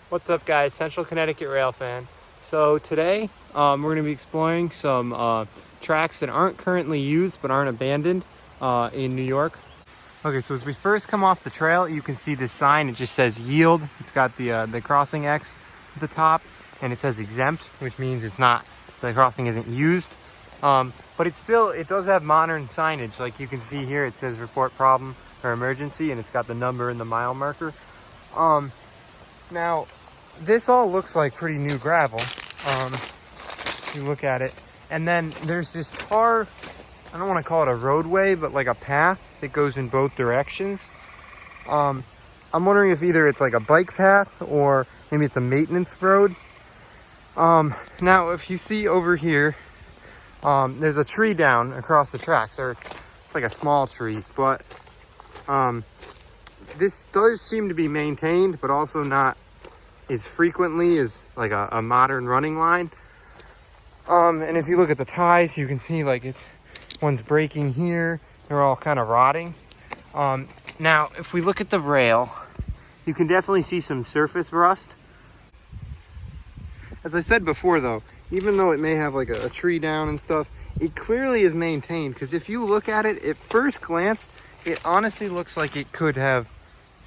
What's up, guys? Central Connecticut Rail fan. So today we're going to be exploring some tracks that aren't currently used but aren't abandoned in New York. Okay, so as we first come off the trail, you can see this sign. It just says yield. It's got the crossing X at the top, and it says exempt, which means it's not, the crossing isn't used. But it does have modern signage. Like you can see here, it says report problem or emergency, and it's got the number and the mile marker. Now, this all looks like pretty new gravel. If you look at it. And then there's this tar, I don't want to call it a roadway, but like a path that goes in both directions. I'm wondering if either it's like a bike path or maybe it's a maintenance road. Now, if you see over here, there's a tree down across the tracks, or it's like a small tree, but this does seem to be maintained, but also not as frequently as like a modern running line. And if you look at the ties, you can see like one's breaking here. They're all kind of rotting. Now, if we look at the rail, you can definitely see some surface rust. As I said before though, even though it may have like a tree down and stuff, it clearly is maintained, because if you look at it at first glance, it honestly looks like it could have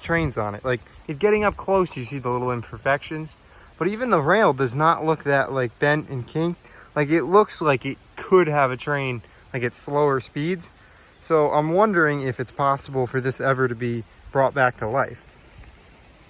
trains on it. Like, it's getting up close, you see the little imperfections, but even the rail does not look that like bent and kinked. Like, it looks like it could have a train like at slower speeds. So I'm wondering if it's possible for this ever to be brought back to life.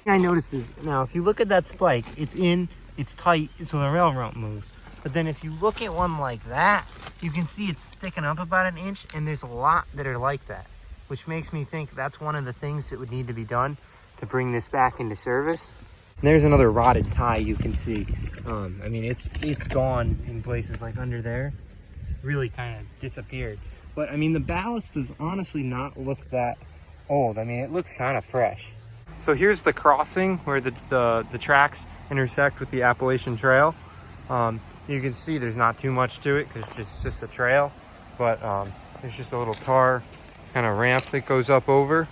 I noticed is, now if you look at that spike, it's tight, so the rail won't move. But then if you look at one like that, you can see it's sticking up about an inch, and there's a lot that are like that, which makes me think that's one of the things that would need to be done to bring this back into service. And there's another rotted tie you can see. I mean, it's gone in places like under there. It's really kind of disappeared. But I mean, the ballast does honestly not look that old. I mean, it looks kind of fresh. So here's the crossing where the tracks intersect with the Appalachian Trail. You can see there's not too much to it because it's just a trail, but there's just a little tar kind of ramp that goes up over.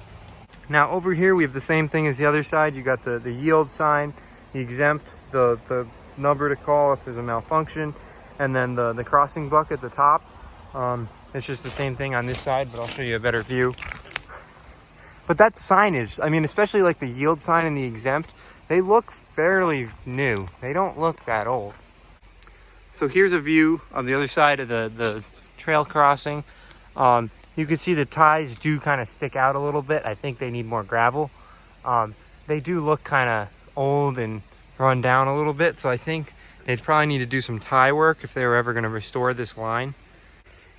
Now over here we have the same thing as the other side. You got the yield sign, the exempt, the number to call if there's a malfunction, and then the crossing buck at the top. It's just the same thing on this side, but I'll show you a better view. But that signage, I mean, especially like the yield sign and the exempt, they look fairly new. They don't look that old. So here's a view of the other side of the trail crossing. You can see the ties do kind of stick out a little bit. I think they need more gravel. They do look kind of old and run down a little bit, so I think they'd probably need to do some tie work if they were ever going to restore this line.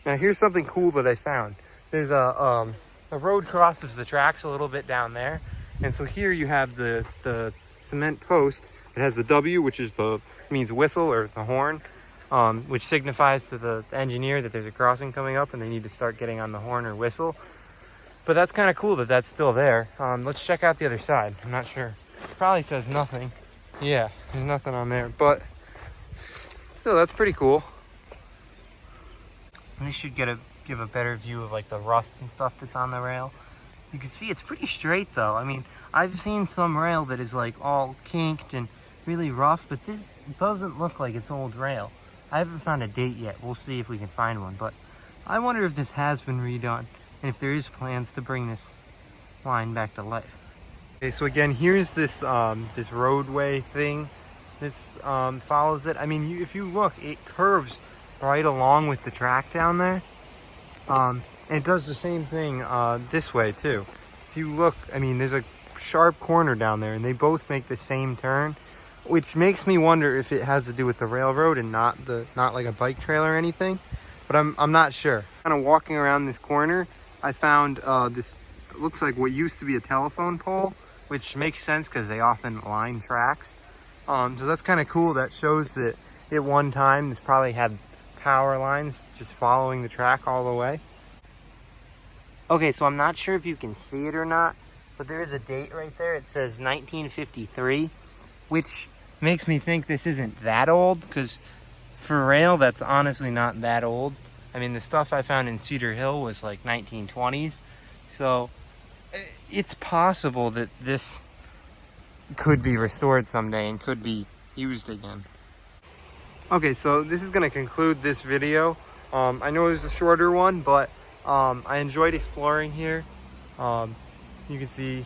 Now here's something cool that I found. There's a road crosses the tracks a little bit down there, and so here you have the cement post. It has the W, which means whistle or the horn. Which signifies to the engineer that there's a crossing coming up and they need to start getting on the horn or whistle. But that's kind of cool that that's still there. Let's check out the other side. I'm not sure. Probably says nothing. Yeah, there's nothing on there, but still, that's pretty cool. And this should give a better view of like the rust and stuff that's on the rail. You can see it's pretty straight though. I mean, I've seen some rail that is like all kinked and really rough, but this doesn't look like it's old rail. I haven't found a date yet. We'll see if we can find one, but I wonder if this has been redone and if there is plans to bring this line back to life. Okay, so again, here's this this roadway thing that follows it. I mean, if you look, it curves right along with the track down there. And it does the same thing this way too. If you look, I mean, there's a sharp corner down there and they both make the same turn, which makes me wonder if it has to do with the railroad and not like a bike trail or anything, but I'm not sure. Kind of walking around this corner, I found this looks like what used to be a telephone pole, which makes sense because they often line tracks. So that's kind of cool. That shows that at one time this probably had power lines just following the track all the way. Okay, so I'm not sure if you can see it or not, but there is a date right there. It says 1953, which makes me think this isn't that old, because for rail, that's honestly not that old. I mean, the stuff I found in Cedar Hill was like 1920s. So it's possible that this could be restored someday and could be used again. Okay, so this is going to conclude this video. I know it was a shorter one, but I enjoyed exploring here. You can see,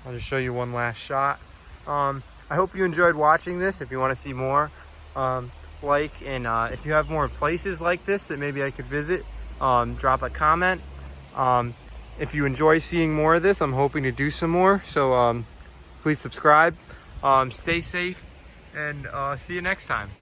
I'll just show you one last shot. I hope you enjoyed watching this. If you want to see more, if you have more places like this that maybe I could visit, drop a comment. If you enjoy seeing more of this, I'm hoping to do some more. So please subscribe, stay safe, and see you next time.